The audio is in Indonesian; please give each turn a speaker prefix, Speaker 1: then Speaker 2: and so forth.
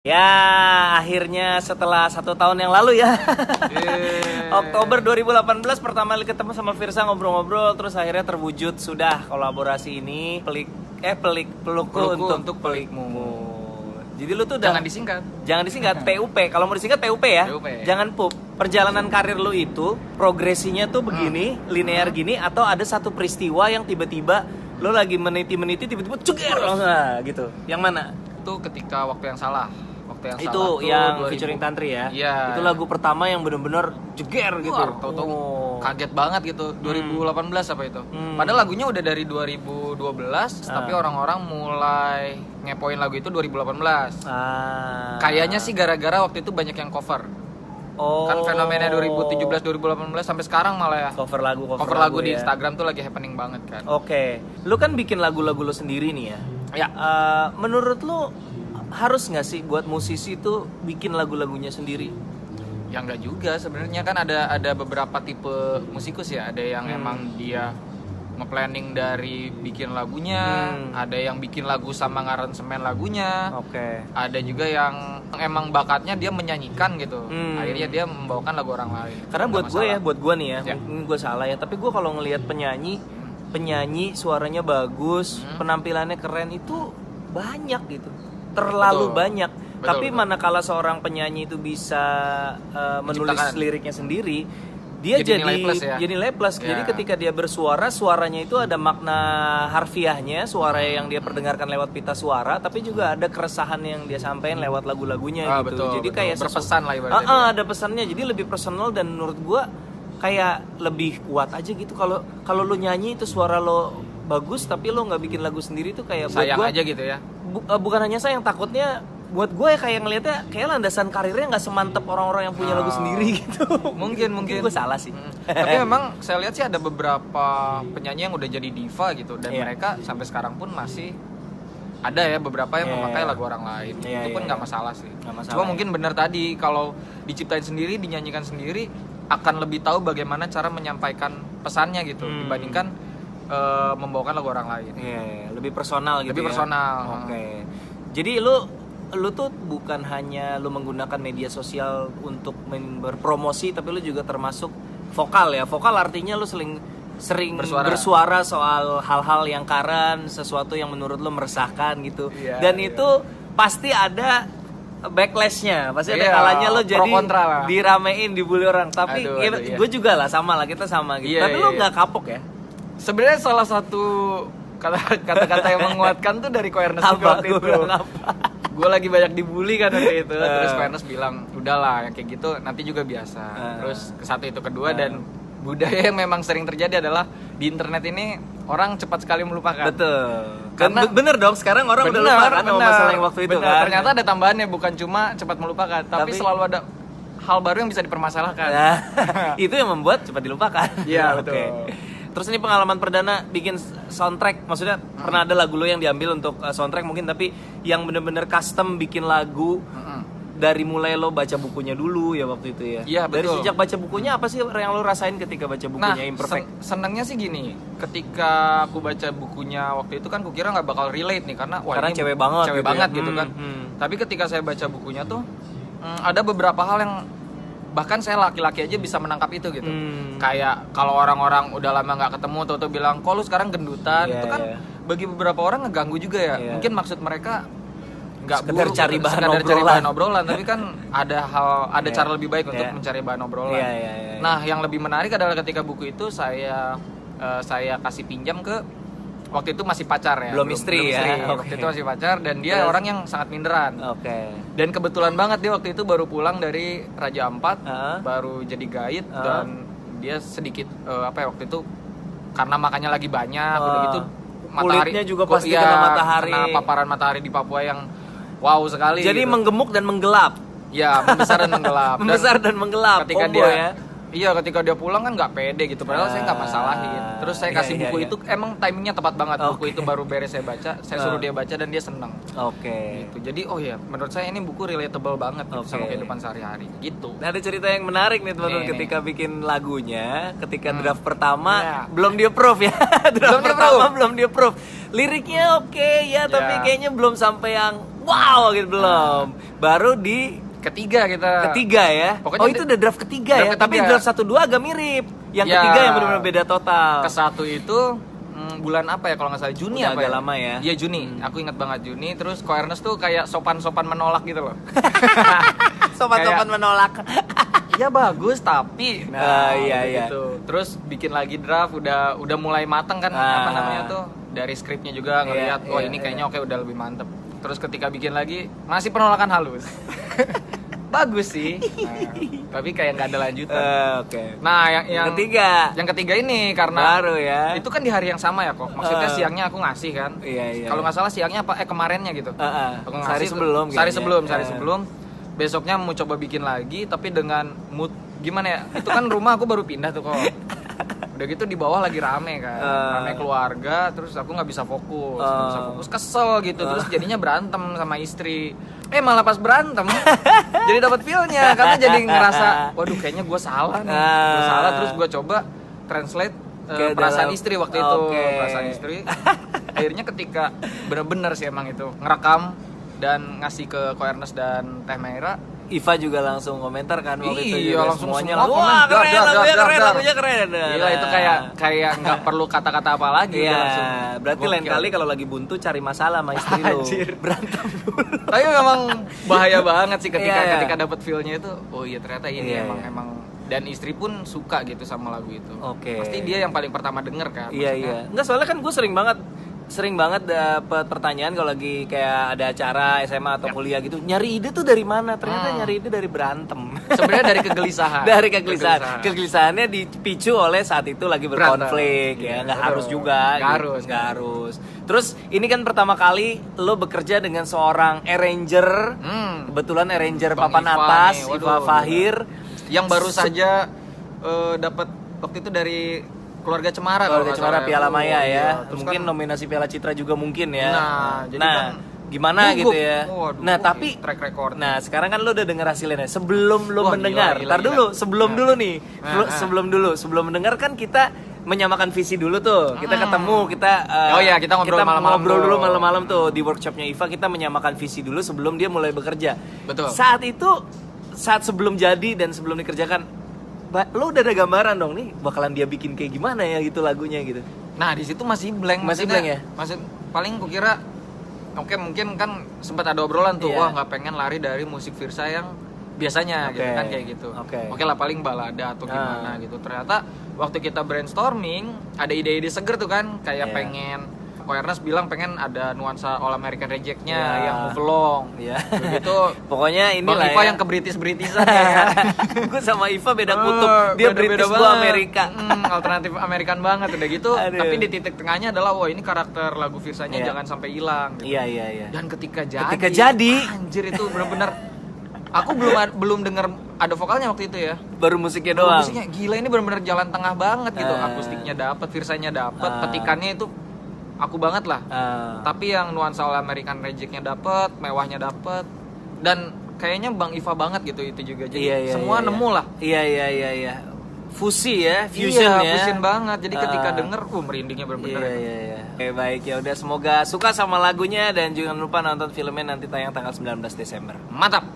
Speaker 1: Ya, akhirnya setelah 1 tahun yang lalu ya. Oktober 2018 pertama kali ketemu sama Firsa, ngobrol-ngobrol, terus akhirnya terwujud sudah kolaborasi ini. Pelukku untuk pelikmu. Jadi lu tuh udah Jangan disingkat PUP. Kalau mau disingkat PUP ya.
Speaker 2: PUP.
Speaker 1: Jangan PUP. Perjalanan karir lu itu progresinya tuh begini, linear gini, atau ada satu peristiwa yang tiba-tiba lu lagi meniti-meniti tiba-tiba ceger gitu. Yang mana?
Speaker 2: Itu ketika waktu yang salah.
Speaker 1: Itu yang featuring Tantri ya.
Speaker 2: Iya.
Speaker 1: Itu lagu pertama yang bener-bener jeger gitu.
Speaker 2: Tahu-tahu kaget banget gitu. 2018 apa itu? Padahal lagunya udah dari 2012, tapi orang-orang mulai ngepoin lagu itu 2018. Kayaknya sih gara-gara waktu itu banyak yang cover. Kan fenomena 2017 2018 sampai sekarang malah ya.
Speaker 1: Cover lagu
Speaker 2: Di
Speaker 1: ya.
Speaker 2: Instagram tuh lagi happening banget kan.
Speaker 1: Oke. Lu kan bikin lagu-lagu lu sendiri nih ya.
Speaker 2: Ya.
Speaker 1: Menurut lu harus nggak sih buat musisi tuh bikin lagu-lagunya sendiri?
Speaker 2: Ya enggak juga, sebenarnya kan ada beberapa tipe musikus ya. Ada yang emang dia nge-planning dari bikin lagunya, ada yang bikin lagu sama ngaransemen lagunya.
Speaker 1: Oke.
Speaker 2: Ada juga yang emang bakatnya dia menyanyikan gitu. Akhirnya dia membawakan lagu orang lain.
Speaker 1: Karena buat gue nih ya,
Speaker 2: Ya.
Speaker 1: mungkin gue salah ya, tapi gue kalau ngelihat penyanyi suaranya bagus, penampilannya keren itu banyak gitu. Terlalu
Speaker 2: Betul.
Speaker 1: banyak. Tapi
Speaker 2: Betul.
Speaker 1: manakala seorang penyanyi itu bisa menulis
Speaker 2: Menciptakan.
Speaker 1: liriknya sendiri, dia
Speaker 2: Jadi
Speaker 1: jadi nilai plus.
Speaker 2: Ya.
Speaker 1: Jadi ketika dia bersuara, suaranya itu ada makna harfiahnya, suara yang dia perdengarkan lewat pita suara, tapi juga ada keresahan yang dia sampaikan lewat lagu-lagunya gitu.
Speaker 2: Betul,
Speaker 1: Jadi
Speaker 2: betul.
Speaker 1: kayak
Speaker 2: berpesan lah ibaratnya.
Speaker 1: ada pesannya. Jadi lebih personal dan menurut gua kayak lebih kuat aja gitu. Kalau lu nyanyi itu suara lo bagus tapi lo nggak bikin lagu sendiri tuh kayak buat
Speaker 2: Sayang
Speaker 1: gua
Speaker 2: aja gitu ya.
Speaker 1: bukan hanya sayang, takutnya buat gue kayak ngelihatnya kayak landasan karirnya nggak semantep orang-orang yang punya lagu sendiri gitu.
Speaker 2: Mungkin
Speaker 1: gue salah sih.
Speaker 2: Tapi memang saya lihat sih ada beberapa penyanyi yang udah jadi diva gitu, dan
Speaker 1: Iya.
Speaker 2: mereka sampai sekarang pun masih ada ya beberapa yang
Speaker 1: Iya,
Speaker 2: memakai
Speaker 1: iya.
Speaker 2: lagu orang lain.
Speaker 1: Iya,
Speaker 2: Itu pun
Speaker 1: iya,
Speaker 2: nggak
Speaker 1: iya.
Speaker 2: masalah sih.
Speaker 1: Nggak masalah,
Speaker 2: Cuma
Speaker 1: ya.
Speaker 2: mungkin benar tadi, kalau diciptain sendiri, dinyanyikan sendiri, akan lebih tahu bagaimana cara menyampaikan pesannya gitu dibandingkan membawakan lagu orang lain.
Speaker 1: Iya, lebih personal gitu.
Speaker 2: Lebih
Speaker 1: ya.
Speaker 2: personal.
Speaker 1: Oke. Jadi lu tuh bukan hanya lu menggunakan media sosial untuk berpromosi, tapi lu juga termasuk vokal ya. Vokal artinya lu sering bersuara soal hal-hal yang current, sesuatu yang menurut lu meresahkan gitu.
Speaker 2: Iya,
Speaker 1: Dan
Speaker 2: iya.
Speaker 1: itu pasti ada backlashnya, pasti ada
Speaker 2: Iya,
Speaker 1: kalanya lo
Speaker 2: pro
Speaker 1: jadi
Speaker 2: kontra lah.
Speaker 1: diramein, dibully orang. Tapi
Speaker 2: Aduh, iya.
Speaker 1: gue juga lah, sama lah, kita sama gitu.
Speaker 2: Iya,
Speaker 1: Tapi
Speaker 2: iya,
Speaker 1: lo
Speaker 2: iya.
Speaker 1: nggak kapok ya?
Speaker 2: Sebenarnya salah satu kata-kata yang menguatkan tuh dari Ko Ernest
Speaker 1: Apa?
Speaker 2: waktu
Speaker 1: Gue
Speaker 2: itu.
Speaker 1: bilang apa?
Speaker 2: Gue lagi banyak dibully kan waktu itu. Terus Ko Ernest bilang, udahlah yang kayak gitu nanti juga biasa. Terus satu itu kedua, dan budaya yang memang sering terjadi adalah di internet ini orang cepat sekali melupakan.
Speaker 1: Betul.
Speaker 2: Karena-
Speaker 1: bener dong, sekarang orang udah lupa kan sama masalah yang waktu itu
Speaker 2: bener.
Speaker 1: kan.
Speaker 2: Ternyata ada tambahannya, bukan cuma cepat melupakan, tapi selalu ada hal baru yang bisa dipermasalahkan.
Speaker 1: Nah, itu yang membuat cepat dilupakan.
Speaker 2: Iya,
Speaker 1: Oke.
Speaker 2: betul.
Speaker 1: Terus ini pengalaman perdana bikin soundtrack, maksudnya pernah ada lagu lo yang diambil untuk soundtrack mungkin, tapi yang bener-bener custom bikin lagu dari mulai lo baca bukunya dulu ya waktu itu ya.
Speaker 2: Iya,
Speaker 1: Dari
Speaker 2: betul.
Speaker 1: sejak baca bukunya apa sih yang lo rasain ketika baca
Speaker 2: Nah,
Speaker 1: bukunya Imperfect?
Speaker 2: senangnya sih gini, ketika aku baca bukunya waktu itu kan kukira nggak bakal relate nih, karena
Speaker 1: Karena
Speaker 2: ini
Speaker 1: cewek banget gitu ya.
Speaker 2: gitu kan. Tapi ketika saya baca bukunya tuh ada beberapa hal yang bahkan saya laki-laki aja bisa menangkap itu gitu. Kayak kalau orang-orang udah lama nggak ketemu tuh bilang, kok lu sekarang gendutan,
Speaker 1: Iya,
Speaker 2: itu kan
Speaker 1: iya.
Speaker 2: bagi beberapa orang ngeganggu juga ya.
Speaker 1: Iya.
Speaker 2: Mungkin maksud mereka nggak
Speaker 1: Sekedar
Speaker 2: buruk,
Speaker 1: cari
Speaker 2: gitu.
Speaker 1: bahan
Speaker 2: Sekedar cari
Speaker 1: obrolan.
Speaker 2: bahan obrolan, tapi kan ada cara lebih baik untuk
Speaker 1: Iya.
Speaker 2: mencari bahan obrolan.
Speaker 1: Iya, iya, iya.
Speaker 2: Nah, yang lebih menarik adalah ketika buku itu saya kasih pinjam ke, waktu itu masih pacar ya.
Speaker 1: Belum istri ya.
Speaker 2: Waktu
Speaker 1: Oke.
Speaker 2: itu masih pacar, dan dia
Speaker 1: Terus?
Speaker 2: orang yang sangat minderan.
Speaker 1: Oke.
Speaker 2: Dan kebetulan banget dia waktu itu baru pulang dari Raja Ampat,
Speaker 1: Heeh.
Speaker 2: baru jadi guide, dan dia sedikit waktu itu karena makannya lagi banyak, udah gitu
Speaker 1: Kulitnya juga pasti kena matahari.
Speaker 2: kena paparan matahari di Papua yang wow sekali.
Speaker 1: Jadi
Speaker 2: gitu.
Speaker 1: menggemuk dan menggelap.
Speaker 2: Ya, membesar dan menggelap.
Speaker 1: Membesar dan menggelap.
Speaker 2: Ketika
Speaker 1: Combo
Speaker 2: dia
Speaker 1: ya.
Speaker 2: Iya, ketika dia pulang kan nggak pede gitu, padahal saya nggak masalahin. Terus saya
Speaker 1: Iya,
Speaker 2: kasih
Speaker 1: iya,
Speaker 2: buku
Speaker 1: iya.
Speaker 2: itu, emang timingnya tepat banget.
Speaker 1: Oke.
Speaker 2: Buku itu baru beres saya baca, saya suruh dia baca dan dia senang.
Speaker 1: Oke.
Speaker 2: Gitu. Jadi oh ya, menurut saya ini buku relatable banget gitu, sama
Speaker 1: Oke.
Speaker 2: kehidupan sehari-hari. Gitu.
Speaker 1: Nah, ada cerita yang menarik nih teman-teman
Speaker 2: Nih.
Speaker 1: ketika bikin lagunya, ketika draft pertama
Speaker 2: Iya.
Speaker 1: belum di approve ya. Draft
Speaker 2: Belum di
Speaker 1: pertama
Speaker 2: approve.
Speaker 1: belum di approve. Liriknya oke ya, tapi
Speaker 2: Iya.
Speaker 1: kayaknya belum sampai yang Wow, gitu belum. Baru di
Speaker 2: ketiga
Speaker 1: ya.
Speaker 2: Pokoknya
Speaker 1: itu udah draft ketiga ya.
Speaker 2: ketiga.
Speaker 1: Tapi draft 1-2 agak mirip. Yang
Speaker 2: Ya,
Speaker 1: ketiga yang benar-benar beda total.
Speaker 2: Ke satu itu bulan apa ya kalau nggak salah, Juni
Speaker 1: Udah
Speaker 2: apa
Speaker 1: agak
Speaker 2: ya?
Speaker 1: lama ya.
Speaker 2: Iya Juni. Aku ingat banget Juni. Terus Ko Ernest tuh kayak sopan-sopan menolak gitu loh.
Speaker 1: Sopan-sopan menolak.
Speaker 2: Iya bagus tapi
Speaker 1: iya.
Speaker 2: gitu. Terus bikin lagi draft udah mulai mateng kan apa namanya tuh, dari skripnya juga ngelihat ini kayaknya oke, udah lebih mantep. Terus ketika bikin lagi masih penolakan halus. Bagus sih. Tapi kayak nggak ada lanjutan.
Speaker 1: Oke.
Speaker 2: Nah, yang ketiga ini karena
Speaker 1: baru ya.
Speaker 2: Itu kan di hari yang sama ya kok. Maksudnya siangnya aku ngasih kan.
Speaker 1: Iya.
Speaker 2: Kalau nggak salah siangnya apa kemarinnya gitu. Aku ngasih
Speaker 1: Sehari
Speaker 2: sebelum. Besoknya mau coba bikin lagi tapi dengan mood gimana ya? Itu kan rumah aku baru pindah tuh kok. Udah gitu di bawah lagi rame kan. Rame keluarga, terus aku nggak bisa fokus. Kesel gitu. Terus jadinya berantem sama istri. Malah pas berantem jadi dapat feel-nya karena jadi ngerasa waduh kayaknya gue salah nih. Gue salah, terus gue coba translate perasaan istri waktu itu. Perasaan istri. Akhirnya ketika bener-bener sih emang itu ngerekam dan ngasih ke Ko Ernest dan Teh Maira,
Speaker 1: Iva juga langsung komentar kan waktu itu.
Speaker 2: Iya, langsung
Speaker 1: semuanya
Speaker 2: semua
Speaker 1: wah
Speaker 2: keren,
Speaker 1: lagunya keren.
Speaker 2: Gila, itu kayak nggak perlu kata-kata apa lagi.
Speaker 1: Iya,
Speaker 2: langsung
Speaker 1: berarti lain kali kalau lagi buntu cari masalah sama istri lo. Berantem dulu.
Speaker 2: Tapi memang bahaya banget sih ketika dapat feel-nya itu. Oh iya, ternyata ini emang dan istri pun suka gitu sama lagu itu. Pasti dia yang paling pertama denger kan.
Speaker 1: Iya. Enggak, soalnya kan gue sering banget dapet pertanyaan kalau lagi kayak ada acara SMA atau kuliah gitu, nyari ide tuh dari mana? Ternyata nyari ide dari berantem.
Speaker 2: Sebenarnya dari kegelisahan.
Speaker 1: Kegelisahannya dipicu oleh saat itu lagi berkonflik ya. Nggak harus juga. Nggak harus. Terus ini kan pertama kali lo bekerja dengan seorang arranger. Kebetulan arranger papan atas, Iva Fahir,
Speaker 2: yang baru saja dapat waktu itu dari Keluarga Cemara
Speaker 1: Piala Maya ya.
Speaker 2: Iya.
Speaker 1: Mungkin nominasi Piala Citra juga mungkin ya.
Speaker 2: Jadi kan
Speaker 1: gimana gitu ya. Tapi
Speaker 2: track record.
Speaker 1: Nah, sekarang kan lo udah denger hasilnya. Sebelum lo mendengar, sebelum mendengar kan kita menyamakan visi dulu tuh. Kita ketemu, kita ngobrol dulu malam-malam tuh di workshopnya Iva. Kita menyamakan visi dulu sebelum dia mulai bekerja.
Speaker 2: Betul.
Speaker 1: Saat sebelum jadi dan sebelum dikerjakan, lo udah ada gambaran dong nih bakalan dia bikin kayak gimana ya gitu lagunya gitu.
Speaker 2: Nah di situ masih blank
Speaker 1: ya.
Speaker 2: Masih paling kukira mungkin kan sempat ada obrolan tuh, wah nggak pengen lari dari musik Firsa yang biasanya gitu kan kayak gitu. Oke lah, paling balada atau gimana gitu. Ternyata waktu kita brainstorming ada ide-ide seger tuh kan, kayak pengen Ko Ernest bilang pengen ada nuansa All American Reject-nya yang Move Along. Begitu.
Speaker 1: Pokoknya inilah
Speaker 2: Bang Iva yang ke British-Britishan ya.
Speaker 1: Gue sama Iva beda kutub. Dia British, gue Amerika.
Speaker 2: Alternatif Amerikan banget udah gitu. Tapi di titik tengahnya adalah wah ini karakter lagu Firsanya jangan sampai hilang gitu.
Speaker 1: Iya.
Speaker 2: Dan ketika jadi anjir itu benar-benar aku belum dengar ada vokalnya waktu itu ya.
Speaker 1: Baru musiknya doang.
Speaker 2: Musiknya gila, ini benar-benar jalan tengah banget gitu. Akustiknya dapat, Firsanya dapat, petikannya itu aku banget lah. Tapi yang nuansa All American Reject-nya dapat, mewahnya dapat, dan kayaknya Bang Iva banget gitu itu juga. Jadi semua nemu lah.
Speaker 1: Iya. Fusi ya, fusion ya.
Speaker 2: Fusion banget. Jadi ketika denger, merindingnya bener-bener.
Speaker 1: Iya. Oke, baik ya udah, semoga suka sama lagunya dan jangan lupa nonton filmnya, nanti tayang tanggal 19 Desember.
Speaker 2: Mantap.